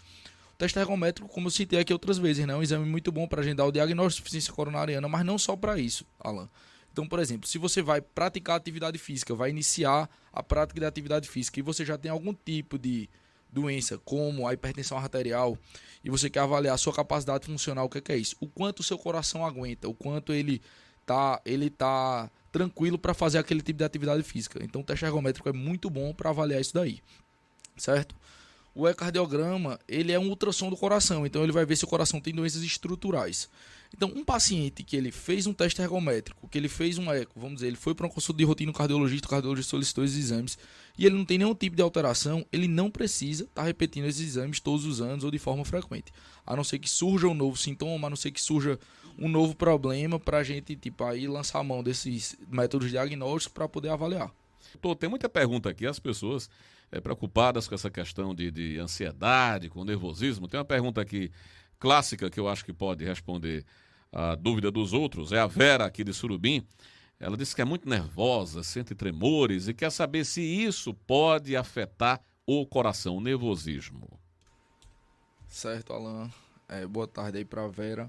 Speaker 2: O teste ergométrico, como eu citei aqui outras vezes, né, é um exame muito bom para agendar o diagnóstico de insuficiência coronariana, mas não só para isso, Alan. Então, por exemplo, se você vai praticar atividade física, vai iniciar a prática de atividade física e você já tem algum tipo de doença, como a hipertensão arterial, e você quer avaliar a sua capacidade funcional, o que é isso? O quanto o seu coração aguenta, o quanto ele tá tranquilo para fazer aquele tipo de atividade física. Então o teste ergométrico é muito bom para avaliar isso daí, certo? O ecocardiograma, ele é um ultrassom do coração, então ele vai ver se o coração tem doenças estruturais. Então, um paciente que ele fez um teste ergométrico, que ele fez um eco, vamos dizer, ele foi para uma consulta de rotina no cardiologista, o cardiologista solicitou esses exames, e ele não tem nenhum tipo de alteração, ele não precisa estar repetindo esses exames todos os anos ou de forma frequente. A não ser que surja um novo sintoma, a não ser que surja um novo problema para a gente, aí lançar a mão desses métodos diagnósticos para poder avaliar.
Speaker 1: Tem muita pergunta aqui, as pessoas preocupadas com essa questão de ansiedade, com nervosismo. Tem uma pergunta aqui clássica que eu acho que pode responder a dúvida dos outros. É a Vera aqui de Surubim. Ela disse que é muito nervosa, sente tremores e quer saber se isso pode afetar o coração, o nervosismo.
Speaker 2: Certo, Alan. Boa tarde aí para a Vera.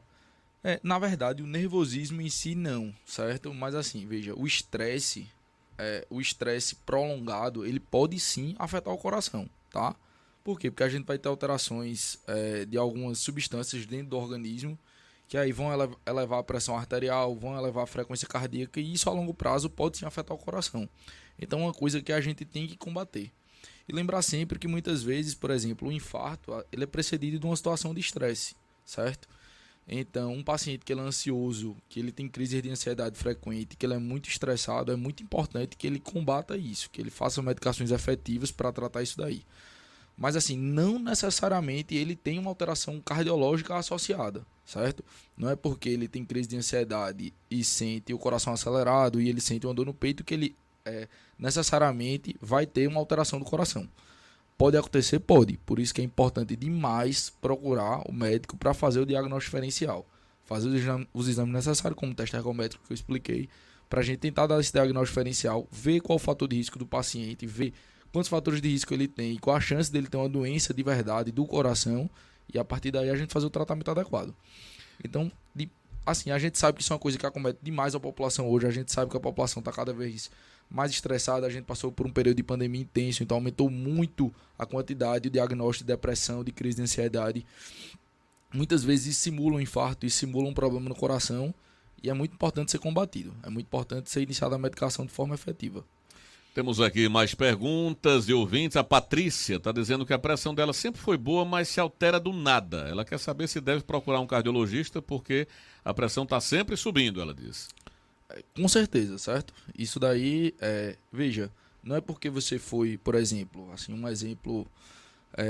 Speaker 2: Na verdade, o nervosismo em si não, certo? Mas assim, veja, o estresse prolongado, ele pode sim afetar o coração, tá? Por quê? Porque a gente vai ter alterações de algumas substâncias dentro do organismo que aí vão elevar a pressão arterial, vão elevar a frequência cardíaca e isso a longo prazo pode sim afetar o coração. Então é uma coisa que a gente tem que combater. E lembrar sempre que muitas vezes, por exemplo, o infarto ele é precedido de uma situação de estresse, certo? Então, um paciente que ele é ansioso, que ele tem crise de ansiedade frequente, que ele é muito estressado, é muito importante que ele combata isso, que ele faça medicações efetivas para tratar isso daí. Mas assim, não necessariamente ele tem uma alteração cardiológica associada, certo? Não é porque ele tem crise de ansiedade e sente o coração acelerado e ele sente uma dor no peito que ele necessariamente vai ter uma alteração do coração. Pode acontecer? Pode. Por isso que é importante demais procurar o médico para fazer o diagnóstico diferencial. Fazer os exames necessários, como o teste ergométrico que eu expliquei, para a gente tentar dar esse diagnóstico diferencial, ver qual o fator de risco do paciente, ver quantos fatores de risco ele tem e qual a chance dele ter uma doença de verdade do coração e a partir daí a gente fazer o tratamento adequado. Então, assim, a gente sabe que isso é uma coisa que acomete demais a população hoje, a gente sabe que a população está cada vez mais estressada, a gente passou por um período de pandemia intenso, então aumentou muito a quantidade, o diagnóstico de depressão, de crise de ansiedade. Muitas vezes isso simula um infarto, isso simula um problema no coração e é muito importante ser combatido, é muito importante ser iniciada a medicação de forma efetiva.
Speaker 1: Temos aqui mais perguntas de ouvintes. A Patrícia está dizendo que a pressão dela sempre foi boa, mas se altera do nada. Ela quer saber se deve procurar um cardiologista porque a pressão está sempre subindo, ela diz.
Speaker 2: Com certeza, certo? Isso daí, veja, não é porque você foi, por exemplo, assim, um exemplo,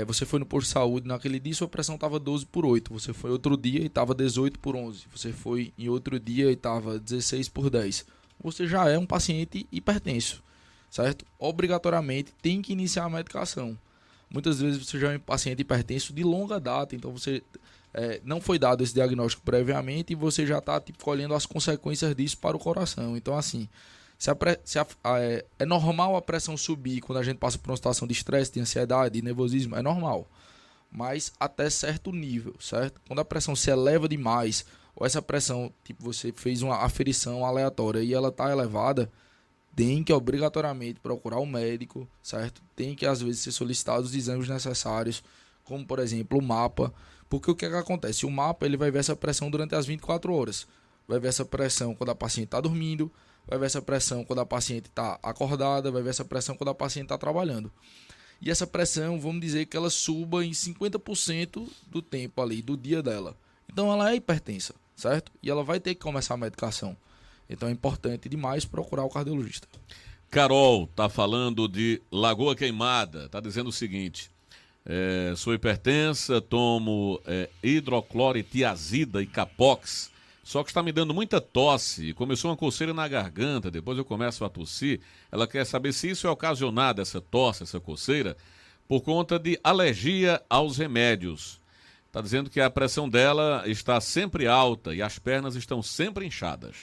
Speaker 2: você foi no posto de saúde, naquele dia sua pressão estava 12/8, você foi outro dia e estava 18/11, você foi em outro dia e estava 16/10. Você já é um paciente hipertenso, certo? Obrigatoriamente tem que iniciar a medicação. Muitas vezes você já é um paciente hipertenso de longa data, então você não foi dado esse diagnóstico previamente e você já está colhendo as consequências disso para o coração. Então, assim, É normal a pressão subir quando a gente passa por uma situação de estresse, de ansiedade, de nervosismo, é normal. Mas até certo nível, certo? Quando a pressão se eleva demais, ou essa pressão, tipo, você fez uma aferição aleatória e ela está elevada, tem que obrigatoriamente procurar o médico, certo? Tem que às vezes ser solicitados os exames necessários, como por exemplo o mapa, porque o que é que acontece? O mapa ele vai ver essa pressão durante as 24 horas, vai ver essa pressão quando a paciente está dormindo, vai ver essa pressão quando a paciente está acordada, vai ver essa pressão quando a paciente está trabalhando. E essa pressão, vamos dizer que ela suba em 50% do tempo ali, do dia dela. Então ela é hipertensa, certo? E ela vai ter que começar a medicação. Então é importante demais procurar o cardiologista.
Speaker 1: Carol tá falando de Lagoa Queimada, tá dizendo o seguinte: sou hipertensa, tomo hidroclorotiazida e Capox, só que está me dando muita tosse, começou uma coceira na garganta, depois eu começo a tossir. Ela quer saber se isso é ocasionado, essa tosse, essa coceira, por conta de alergia aos remédios. Está dizendo que a pressão dela está sempre alta e as pernas estão sempre inchadas.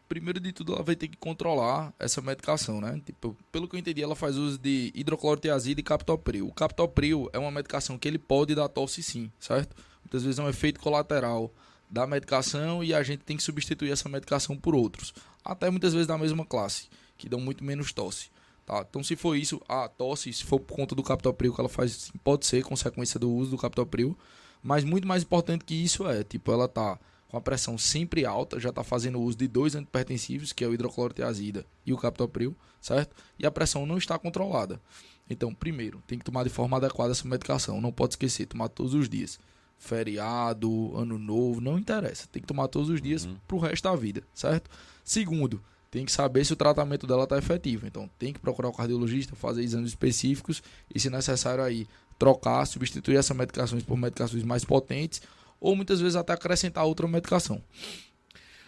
Speaker 2: Primeiro de tudo ela vai ter que controlar essa medicação, né? Tipo, pelo que eu entendi, ela faz uso de hidroclorotiazida e captopril. O captopril é uma medicação que ele pode dar tosse sim, certo? Muitas vezes é um efeito colateral da medicação e a gente tem que substituir essa medicação por outros. Até muitas vezes da mesma classe, que dão muito menos tosse. Tá? Então se for isso, a tosse, se for por conta do captopril que ela faz, pode ser consequência do uso do captopril. Mas muito mais importante que isso tipo, ela tá com a pressão sempre alta, já está fazendo uso de 2 antipertensivos, que é o hidroclorotiazida e o captopril, certo? E a pressão não está controlada. Então, primeiro, tem que tomar de forma adequada essa medicação. Não pode esquecer, tomar todos os dias. Feriado, ano novo, não interessa. Tem que tomar todos os dias pro resto da vida, certo? Segundo, tem que saber se o tratamento dela está efetivo. Então, tem que procurar o cardiologista, fazer exames específicos e, se necessário aí, trocar, substituir essas medicações por medicações mais potentes ou muitas vezes até acrescentar outra medicação.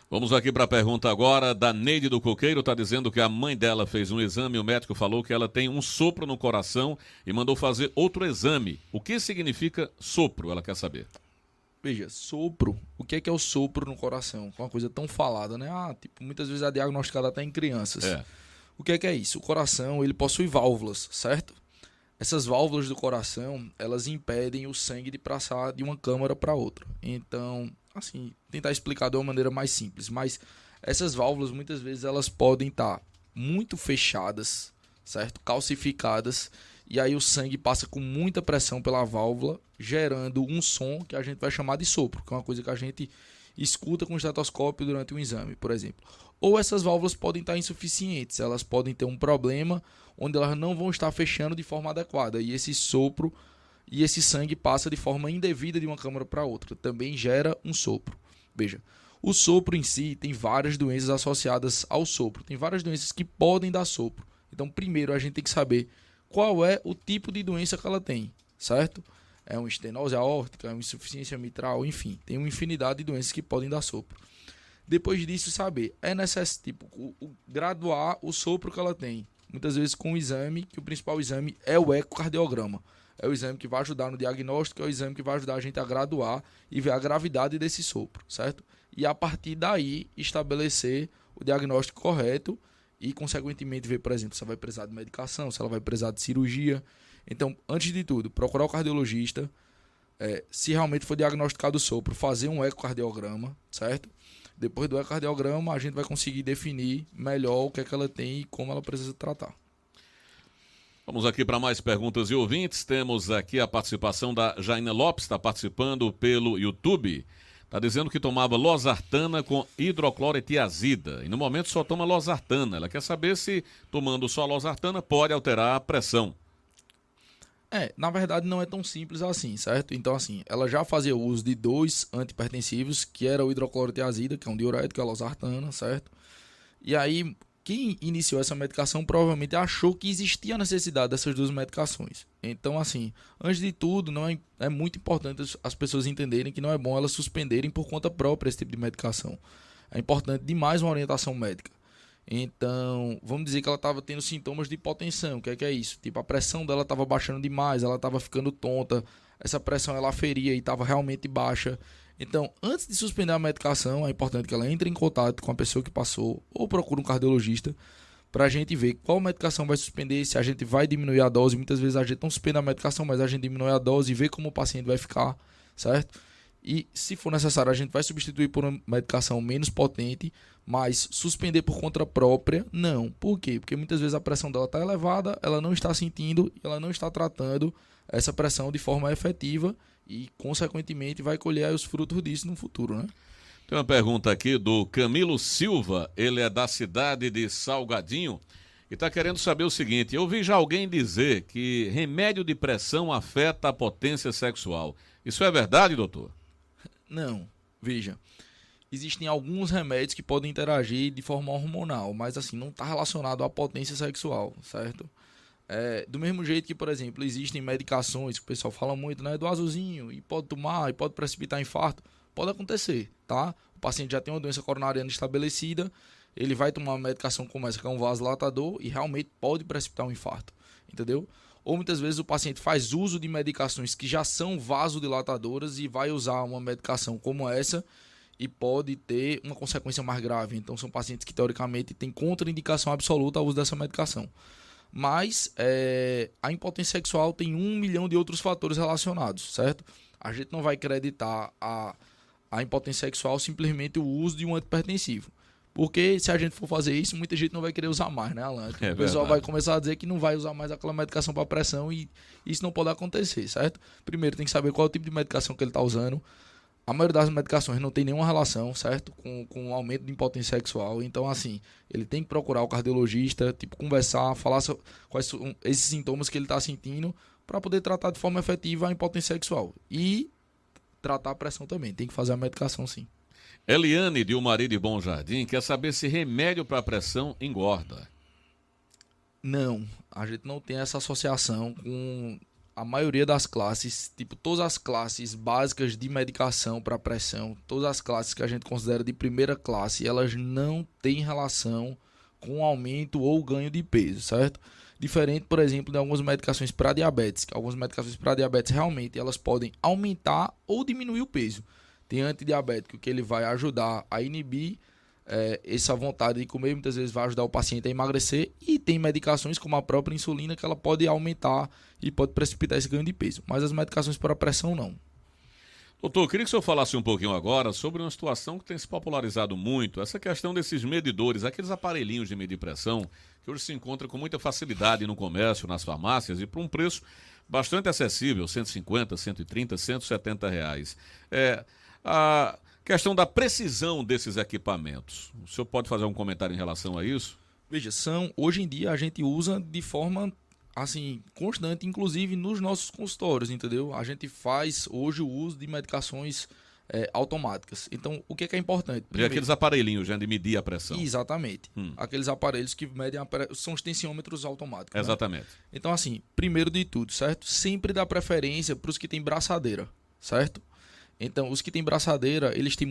Speaker 1: Vamos aqui para a pergunta agora da Neide do Coqueiro. Está dizendo que a mãe dela fez um exame e o médico falou que ela tem um sopro no coração e mandou fazer outro exame. O que significa sopro? Ela quer saber.
Speaker 2: Veja, sopro. O que é o sopro no coração? Uma coisa tão falada, né? Muitas vezes é diagnosticada até em crianças. O que é isso? O coração, ele possui válvulas, certo? Essas válvulas do coração, elas impedem o sangue de passar de uma câmara para outra. Então, assim, tentar explicar de uma maneira mais simples. Mas essas válvulas, muitas vezes, elas podem estar muito fechadas, certo? Calcificadas. E aí o sangue passa com muita pressão pela válvula, gerando um som que a gente vai chamar de sopro, que é uma coisa que a gente escuta com o estetoscópio durante um exame, por exemplo. Ou essas válvulas podem estar insuficientes, elas podem ter um problema onde elas não vão estar fechando de forma adequada. E esse sopro e esse sangue passa de forma indevida de uma câmara para outra. Também gera um sopro. Veja, o sopro em si tem várias doenças associadas ao sopro. Tem várias doenças que podem dar sopro. Então, primeiro, a gente tem que saber qual é o tipo de doença que ela tem, certo? É uma estenose aórtica, é uma insuficiência mitral, enfim. Tem uma infinidade de doenças que podem dar sopro. Depois disso, saber, é necessário graduar o sopro que ela tem. Muitas vezes com o exame, que o principal exame é o ecocardiograma. É o exame que vai ajudar no diagnóstico, é o exame que vai ajudar a gente a graduar e ver a gravidade desse sopro, certo? E a partir daí, estabelecer o diagnóstico correto e, consequentemente, ver, por exemplo, se ela vai precisar de medicação, se ela vai precisar de cirurgia. Então, antes de tudo, procurar o cardiologista, se realmente for diagnosticado o sopro, fazer um ecocardiograma, certo? Depois do ecocardiograma, a gente vai conseguir definir melhor o que é que ela tem e como ela precisa tratar.
Speaker 1: Vamos aqui para mais perguntas e ouvintes. Temos aqui a participação da Jaina Lopes, está participando pelo YouTube. Está dizendo que tomava losartana com hidroclorotiazida e no momento só toma losartana. Ela quer saber se tomando só losartana pode alterar a pressão.
Speaker 2: Na verdade não é tão simples assim, certo? Então assim, ela já fazia uso de 2 antipertensivos, que era o hidroclorotiazida, que é um diurético, é a losartana, certo? E aí, quem iniciou essa medicação provavelmente achou que existia a necessidade dessas 2 medicações. Então assim, antes de tudo, não é muito importante as pessoas entenderem que não é bom elas suspenderem por conta própria esse tipo de medicação. É importante demais uma orientação médica. Então, vamos dizer que ela estava tendo sintomas de hipotensão. O que é isso? Tipo, a pressão dela estava baixando demais, ela estava ficando tonta, essa pressão ela aferia e estava realmente baixa. Então, antes de suspender a medicação, é importante que ela entre em contato com a pessoa que passou ou procure um cardiologista para a gente ver qual medicação vai suspender, se a gente vai diminuir a dose. Muitas vezes a gente não suspende a medicação, mas a gente diminui a dose e vê como o paciente vai ficar, certo? E se for necessário, a gente vai substituir por uma medicação menos potente, mas suspender por conta própria, não. Por quê? Porque muitas vezes a pressão dela está elevada, ela não está sentindo, ela não está tratando essa pressão de forma efetiva e, consequentemente, vai colher aí os frutos disso no futuro, né?
Speaker 1: Tem uma pergunta aqui do Camilo Silva, ele é da cidade de Salgadinho e está querendo saber o seguinte: eu vi já alguém dizer que remédio de pressão afeta a potência sexual. Isso é verdade, doutor?
Speaker 2: Não, veja, existem alguns remédios que podem interagir de forma hormonal, mas assim, não está relacionado à potência sexual, certo? Do mesmo jeito que, por exemplo, existem medicações que o pessoal fala muito, né, do azulzinho, e pode tomar, e pode precipitar infarto, pode acontecer, tá? O paciente já tem uma doença coronariana estabelecida, ele vai tomar uma medicação como essa, que é um vasodilatador, e realmente pode precipitar um infarto, entendeu? Ou muitas vezes o paciente faz uso de medicações que já são vasodilatadoras e vai usar uma medicação como essa e pode ter uma consequência mais grave. Então são pacientes que teoricamente têm contraindicação absoluta ao uso dessa medicação. Mas a impotência sexual tem 1 milhão de outros fatores relacionados, certo? A gente não vai acreditar a impotência sexual simplesmente o uso de um antipertensivo. Porque se a gente for fazer isso, muita gente não vai querer usar mais, né, Alan? O pessoal vai começar a dizer que não vai usar mais aquela medicação para pressão e isso não pode acontecer, certo? Primeiro tem que saber qual é o tipo de medicação que ele está usando. A maioria das medicações não tem nenhuma relação, certo? Com o aumento de impotência sexual. Então, assim, ele tem que procurar o cardiologista, tipo, conversar, falar quais são esses sintomas que ele está sentindo para poder tratar de forma efetiva a impotência sexual. E tratar a pressão também. Tem que fazer a medicação, sim.
Speaker 1: Eliane, de Umari de Bom Jardim, quer saber se remédio para pressão engorda.
Speaker 2: Não, a gente não tem essa associação com a maioria das classes, tipo, todas as classes básicas de medicação para pressão, todas as classes que a gente considera de primeira classe, elas não têm relação com aumento ou ganho de peso, certo? Diferente, por exemplo, de algumas medicações para diabetes, que algumas medicações para diabetes realmente elas podem aumentar ou diminuir o peso. Tem antidiabético que ele vai ajudar a inibir essa vontade de comer, muitas vezes vai ajudar o paciente a emagrecer, e tem medicações como a própria insulina que ela pode aumentar e pode precipitar esse ganho de peso, mas as medicações para pressão não.
Speaker 1: Doutor, queria que o senhor falasse um pouquinho agora sobre uma situação que tem se popularizado muito, essa questão desses medidores, aqueles aparelhinhos de medir pressão, que hoje se encontra com muita facilidade no comércio, nas farmácias, e por um preço bastante acessível, 150, 130, 170 reais. A questão da precisão desses equipamentos. O senhor pode fazer um comentário em relação a isso?
Speaker 2: Veja, hoje em dia a gente usa de forma assim, constante, inclusive nos nossos consultórios, entendeu? A gente faz hoje o uso de medicações automáticas. Então, o que é importante?
Speaker 1: Primeiro, aqueles aparelhinhos de medir a pressão.
Speaker 2: Exatamente. Aqueles aparelhos que medem a pressão, são os tensiômetros automáticos.
Speaker 1: Exatamente.
Speaker 2: Né? Então, assim, primeiro de tudo, certo? Sempre dá preferência para os que têm braçadeira, certo? Então, os que têm braçadeira, eles têm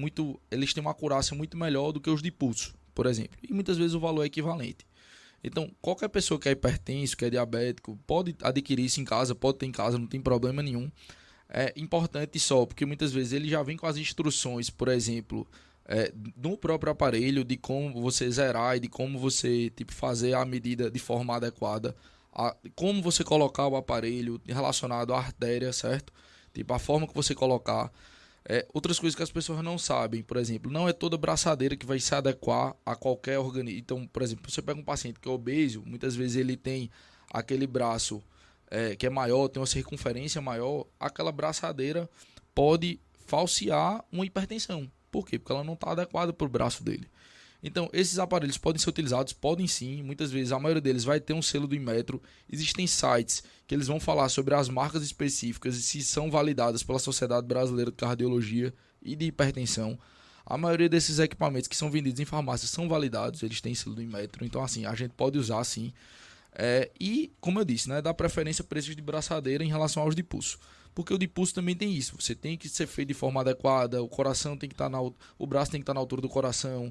Speaker 2: uma acurácia muito melhor do que os de pulso, por exemplo. E muitas vezes o valor é equivalente. Então, qualquer pessoa que é hipertenso, que é diabético, pode adquirir isso em casa, pode ter em casa, não tem problema nenhum. É importante só, porque muitas vezes ele já vem com as instruções, por exemplo, no próprio aparelho, de como você zerar e de como você fazer a medida de forma adequada, como você colocar o aparelho relacionado à artéria, certo? A forma que você colocar. Outras coisas que as pessoas não sabem, por exemplo, não é toda braçadeira que vai se adequar a qualquer organismo. Então, por exemplo, você pega um paciente que é obeso, muitas vezes ele tem aquele braço que é maior, tem uma circunferência maior, aquela braçadeira pode falsear uma hipertensão. Por quê? Porque ela não está adequada para o braço dele. Então, esses aparelhos podem ser utilizados, podem sim, muitas vezes a maioria deles vai ter um selo do Inmetro. Existem sites que eles vão falar sobre as marcas específicas e se são validadas pela Sociedade Brasileira de Cardiologia e de Hipertensão. A maioria desses equipamentos que são vendidos em farmácias são validados, eles têm selo do Inmetro, então assim, a gente pode usar sim. E, como eu disse, né, dá preferência para esses de braçadeira em relação aos de pulso. Porque o de pulso também tem isso, você tem que ser feito de forma adequada, o coração tem que estar o braço tem que estar na altura do coração.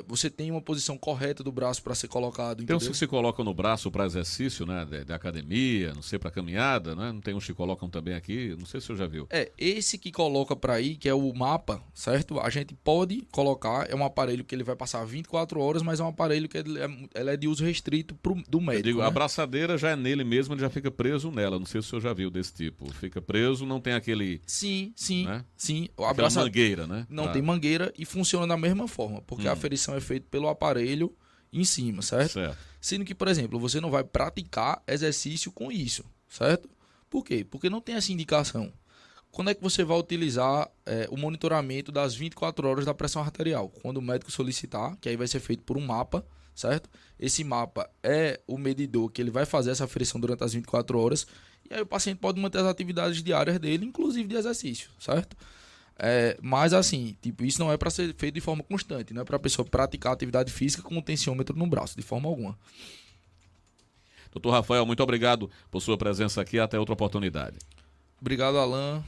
Speaker 2: você tem uma posição correta do braço para ser colocado.
Speaker 1: Tem
Speaker 2: entendeu?
Speaker 1: uns que se colocam no braço para exercício, né? De academia, não sei, para caminhada, né? Não tem uns que colocam também aqui, não sei se você já viu.
Speaker 2: Esse que coloca para aí, que é o mapa, certo? A gente pode colocar, é um aparelho que ele vai passar 24 horas, mas é um aparelho que ele é de uso restrito do médico.
Speaker 1: Eu digo,
Speaker 2: né?
Speaker 1: a braçadeira já é nele mesmo, ele já fica preso nela. Não sei se o senhor já viu desse tipo. Fica preso, não tem aquele...
Speaker 2: Sim.
Speaker 1: Né?
Speaker 2: Sim.
Speaker 1: Aquela mangueira, né?
Speaker 2: Não tem mangueira e funciona da mesma forma, porque a aferição é feita pelo aparelho em cima, certo? Sendo que, por exemplo, você não vai praticar exercício com isso, certo? Por quê? Porque não tem essa indicação. Quando é que você vai utilizar o monitoramento das 24 horas da pressão arterial? Quando o médico solicitar, que aí vai ser feito por um mapa, certo? Esse mapa é o medidor que ele vai fazer essa aferição durante as 24 horas, e aí o paciente pode manter as atividades diárias dele, inclusive de exercício, certo? Mas assim, tipo, isso não é para ser feito de forma constante, não é para a pessoa praticar atividade física com um tensiômetro no braço, de forma alguma.
Speaker 1: Doutor Rafael, muito obrigado por sua presença aqui, até outra oportunidade.
Speaker 2: Obrigado, Alan.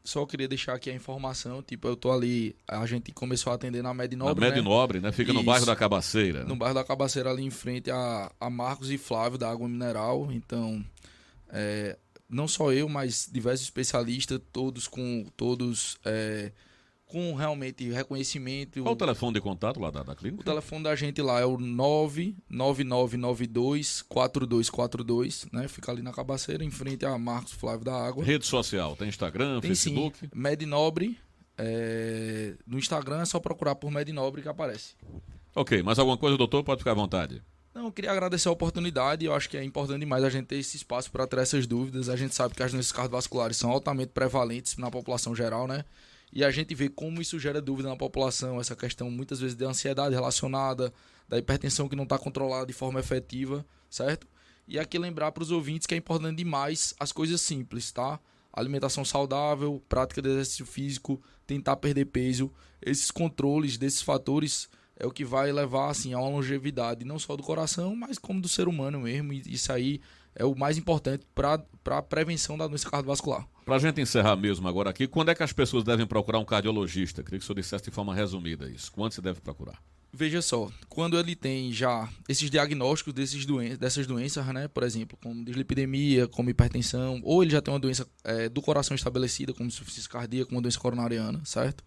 Speaker 2: Só queria deixar aqui a informação, tipo, eu tô ali, a gente começou a atender na Medinobre,
Speaker 1: Na Medinobre, né? Fica no bairro da Cabaceira. Né?
Speaker 2: No bairro da Cabaceira, ali em frente a Marcos e Flávio, da Água Mineral, então... não só eu, mas diversos especialistas, todos com realmente reconhecimento.
Speaker 1: Qual o telefone de contato lá da clínica?
Speaker 2: O telefone da gente lá é o 99992-4242, né? Fica ali na Cabaceira, em frente a Marcos Flávio da Água.
Speaker 1: Rede social, tem Instagram,
Speaker 2: tem
Speaker 1: Facebook?
Speaker 2: Sim, Medinobre. No Instagram é só procurar por Medinobre que aparece.
Speaker 1: Ok, mais alguma coisa, doutor? Pode ficar à vontade.
Speaker 2: Não, eu queria agradecer a oportunidade. Eu acho que é importante demais a gente ter esse espaço para tirar essas dúvidas. A gente sabe que as doenças cardiovasculares são altamente prevalentes na população geral, né? E a gente vê como isso gera dúvida na população, essa questão muitas vezes de ansiedade relacionada, da hipertensão que não está controlada de forma efetiva, certo? E aqui lembrar para os ouvintes que é importante demais as coisas simples, tá? Alimentação saudável, prática de exercício físico, tentar perder peso. Esses controles desses fatores é o que vai levar assim, a uma longevidade, não só do coração, mas como do ser humano mesmo. E isso aí é o mais importante para a prevenção da doença cardiovascular.
Speaker 1: Para a gente encerrar mesmo agora aqui, quando é que as pessoas devem procurar um cardiologista? Queria que o senhor dissesse de forma resumida isso. Quando se deve procurar?
Speaker 2: Veja só, quando ele tem já esses diagnósticos dessas doenças, né, por exemplo, como dislipidemia, como hipertensão, ou ele já tem uma doença do coração estabelecida, como insuficiência cardíaca, como uma doença coronariana, certo?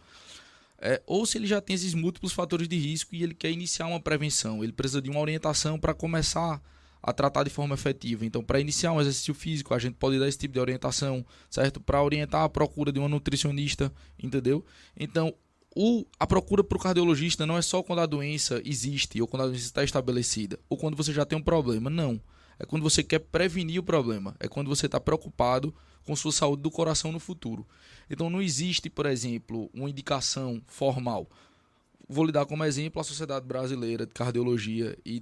Speaker 2: Ou se ele já tem esses múltiplos fatores de risco e ele quer iniciar uma prevenção, ele precisa de uma orientação para começar a tratar de forma efetiva. Então, para iniciar um exercício físico, a gente pode dar esse tipo de orientação, certo? Para orientar a procura de uma nutricionista, entendeu? Então, a procura para o cardiologista não é só quando a doença existe ou quando a doença está estabelecida ou quando você já tem um problema, não. É quando você quer prevenir o problema, é quando você está preocupado com sua saúde do coração no futuro. Então não existe, por exemplo, uma indicação formal. Vou lhe dar como exemplo a Sociedade Brasileira de Cardiologia e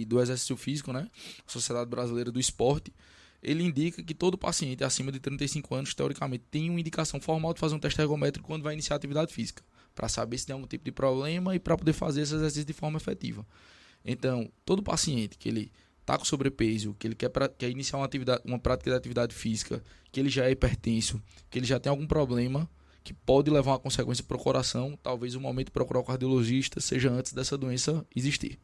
Speaker 2: do Exercício Físico, né? A Sociedade Brasileira do Esporte. Ele indica que todo paciente acima de 35 anos, teoricamente, tem uma indicação formal de fazer um teste ergométrico quando vai iniciar a atividade física, para saber se tem algum tipo de problema e para poder fazer esse exercício de forma efetiva. Então, todo paciente que ele está com sobrepeso, que ele quer iniciar uma prática de atividade física, que ele já é hipertenso, que ele já tem algum problema que pode levar uma consequência para o coração, talvez o momento de procurar o cardiologista seja antes dessa doença existir.